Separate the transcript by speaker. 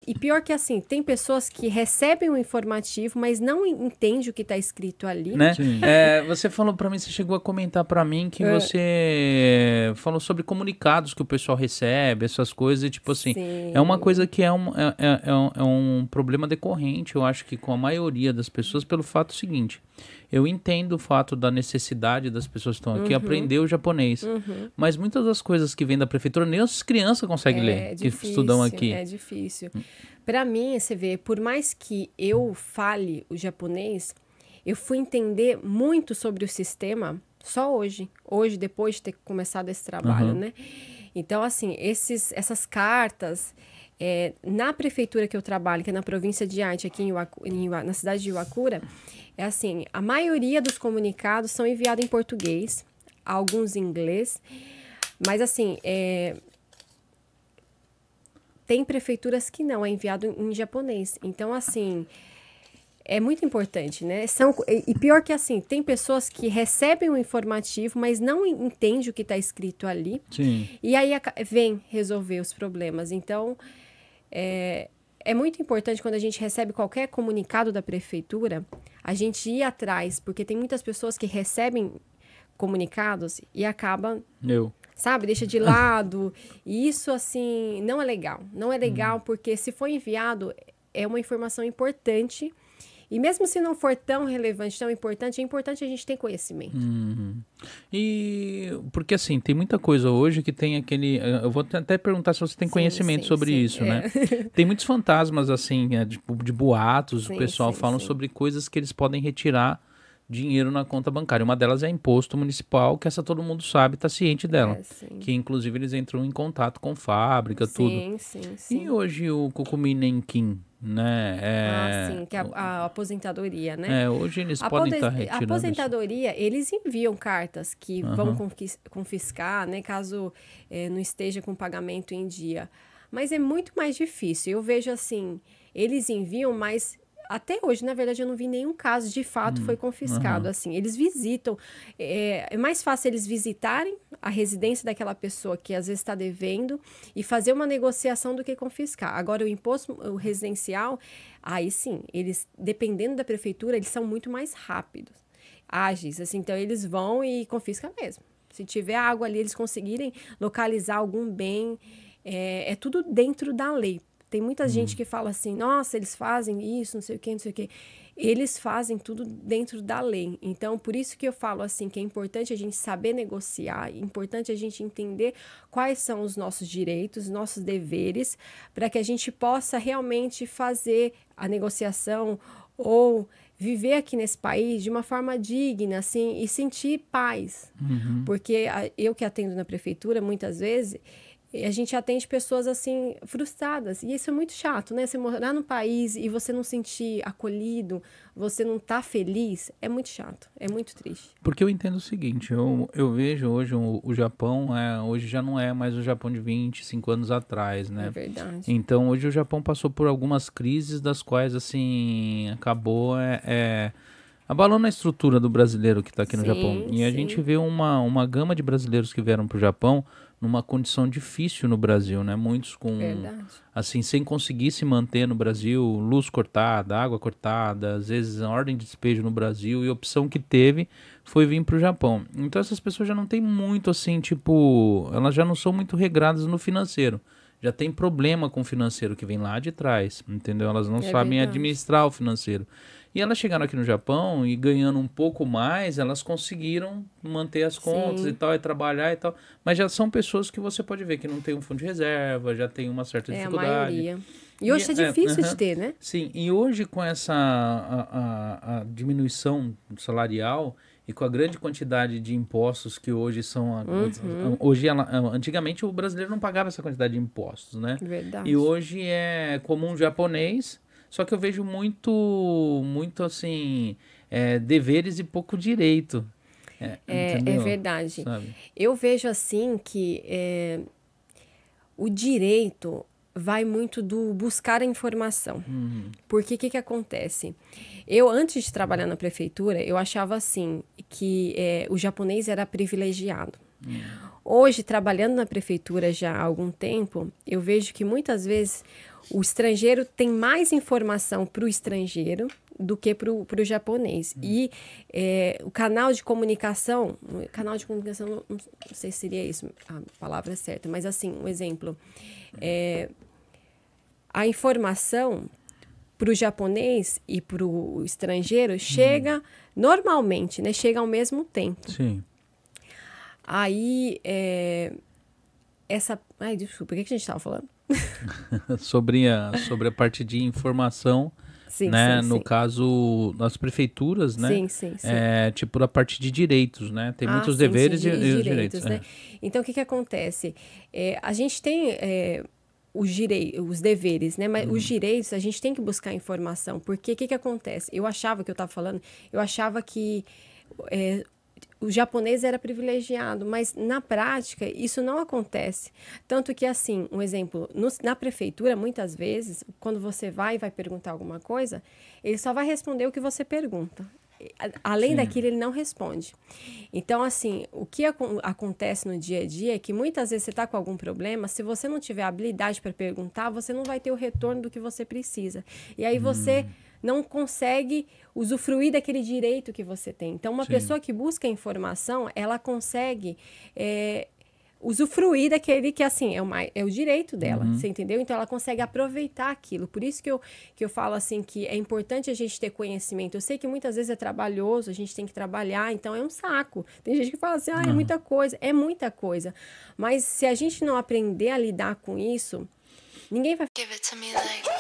Speaker 1: E pior que assim, tem pessoas que recebem o informativo, mas não entendem o que está escrito ali.
Speaker 2: Né? Você falou pra mim, você chegou a comentar pra mim que você falou sobre comunicados que o pessoal recebe, essas coisas, e tipo assim,
Speaker 1: Sim.
Speaker 2: é uma coisa que é um problema decorrente, eu acho que com a maioria das pessoas, pelo fato seguinte, eu entendo o fato da necessidade das pessoas que estão aqui aprender o japonês, mas muitas das coisas que vêm da prefeitura, nem as crianças conseguem ler, que estudam aqui.
Speaker 1: É difícil. Para mim, você vê, por mais que eu fale o japonês, eu fui entender muito sobre o sistema só hoje. Hoje, depois de ter começado esse trabalho, né? Então, assim, essas cartas... na prefeitura que eu trabalho, que é na província de Arte, aqui na cidade de Iwakura, é assim, a maioria dos comunicados são enviados em português, alguns em inglês, mas assim, tem prefeituras que não, é enviado em japonês. Então, assim, é muito importante, né? E pior que assim, tem pessoas que recebem o informativo, mas não entendem o que está escrito ali.
Speaker 2: Sim.
Speaker 1: E aí vem resolver os problemas. Então, é muito importante quando a gente recebe qualquer comunicado da prefeitura, a gente ir atrás, porque tem muitas pessoas que recebem comunicados e acabam, sabe, deixa de lado. E isso, assim, não é legal. Não é legal porque se for enviado, é uma informação importante. E mesmo se não for tão relevante, tão importante, é importante a gente ter conhecimento.
Speaker 2: E porque assim, tem muita coisa hoje que tem aquele... Eu vou até perguntar se você tem conhecimento sobre isso, né? Tem muitos fantasmas, assim, de boatos, o pessoal falam sobre coisas que eles podem retirar dinheiro na conta bancária. Uma delas é imposto municipal, que essa todo mundo sabe, está ciente dela. Que inclusive eles entram em contato com fábrica, tudo.
Speaker 1: Sim.
Speaker 2: E hoje o Kokumi Nenkin, né?
Speaker 1: Sim, que é a aposentadoria, né?
Speaker 2: Hoje eles podem estar retirando.
Speaker 1: A aposentadoria, eles enviam cartas que vão confiscar, né? Caso não esteja com pagamento em dia. Mas é muito mais difícil. Eu vejo assim, eles enviam, mas até hoje, na verdade, eu não vi nenhum caso de fato foi confiscado. Assim, eles visitam. É mais fácil eles visitarem a residência daquela pessoa que às vezes está devendo e fazer uma negociação do que confiscar. Agora, o residencial, aí sim, eles, dependendo da prefeitura, eles são muito mais rápidos, ágeis. Assim, então, eles vão e confiscam mesmo. Se tiver água ali, eles conseguirem localizar algum bem, é tudo dentro da lei. Tem muita gente que fala assim, nossa, eles fazem isso, não sei o quê, não sei o quê. Eles fazem tudo dentro da lei. Então, por isso que eu falo assim, que é importante a gente saber negociar, é importante a gente entender quais são os nossos direitos, nossos deveres, para que a gente possa realmente fazer a negociação ou viver aqui nesse país de uma forma digna, assim, e sentir paz. Porque eu que atendo na prefeitura, muitas vezes... a gente atende pessoas, assim, frustradas. E isso é muito chato, né? Você morar num país e você não sentir acolhido, você não tá feliz, é muito chato, é muito triste.
Speaker 2: Porque eu entendo o seguinte, eu vejo hoje o Japão, hoje já não é mais o Japão de 25 anos atrás, né?
Speaker 1: É verdade.
Speaker 2: Então, hoje o Japão passou por algumas crises, das quais, assim, acabou abalando a estrutura do brasileiro que está aqui no Japão. E a gente vê uma gama de brasileiros que vieram para o Japão numa condição difícil no Brasil, né? Muitos assim, sem conseguir se manter no Brasil, luz cortada, água cortada, às vezes a ordem de despejo no Brasil, e a opção que teve foi vir para o Japão. Então essas pessoas já não tem muito, assim, tipo, elas já não são muito regradas no financeiro. Já tem problema com o financeiro que vem lá de trás, entendeu? Elas não sabem administrar o financeiro. E elas chegaram aqui no Japão e ganhando um pouco mais, elas conseguiram manter as contas e tal, e trabalhar e tal. Mas já são pessoas que você pode ver que não tem um fundo de reserva, já tem uma certa dificuldade.
Speaker 1: A maioria. E hoje é difícil de ter, né?
Speaker 2: Sim, e hoje com essa a diminuição salarial e com a grande quantidade de impostos que hoje são... Antigamente o brasileiro não pagava essa quantidade de impostos, né?
Speaker 1: Verdade.
Speaker 2: E hoje é comum japonês... Só que eu vejo muito assim, deveres e pouco direito.
Speaker 1: É verdade.
Speaker 2: Sabe?
Speaker 1: Eu vejo assim que o direito vai muito do buscar a informação. Porque o que acontece? Eu, antes de trabalhar na prefeitura, eu achava assim, que o japonês era privilegiado. Hoje, trabalhando na prefeitura já há algum tempo, eu vejo que muitas vezes o estrangeiro tem mais informação para o estrangeiro do que para o japonês. E o canal de comunicação, não sei se seria isso a palavra certa, mas assim, um exemplo, a informação para o japonês e para o estrangeiro chega normalmente, né? Chega ao mesmo tempo.
Speaker 2: Sim.
Speaker 1: Aí, Ai, desculpa, o que a gente estava falando?
Speaker 2: sobre a parte de informação,
Speaker 1: Sim,
Speaker 2: né?
Speaker 1: sim,
Speaker 2: No
Speaker 1: sim.
Speaker 2: caso, nas prefeituras, né?
Speaker 1: Sim, sim, sim.
Speaker 2: Tipo a parte de direitos, né? Tem muitos
Speaker 1: sim,
Speaker 2: deveres
Speaker 1: sim,
Speaker 2: e os direitos.
Speaker 1: né? Então, o que acontece? A gente tem os deveres, né? Mas os direitos, a gente tem que buscar informação. Porque o que acontece? Eu achava que o japonês era privilegiado, mas na prática isso não acontece. Tanto que, assim, um exemplo, na prefeitura, muitas vezes, quando você vai perguntar alguma coisa, ele só vai responder o que você pergunta. Além daquilo, ele não responde. Então, assim, o que acontece no dia a dia é que muitas vezes você está com algum problema, se você não tiver habilidade para perguntar, você não vai ter o retorno do que você precisa. E aí você não consegue usufruir daquele direito que você tem. Então, uma pessoa que busca informação, ela consegue usufruir daquele que, assim, é o direito dela, você entendeu? Então, ela consegue aproveitar aquilo. Por isso que eu falo, assim, que é importante a gente ter conhecimento. Eu sei que muitas vezes é trabalhoso, a gente tem que trabalhar, então é um saco. Tem gente que fala assim, é muita coisa. É muita coisa. Mas se a gente não aprender a lidar com isso, ninguém vai...
Speaker 3: Give it to me like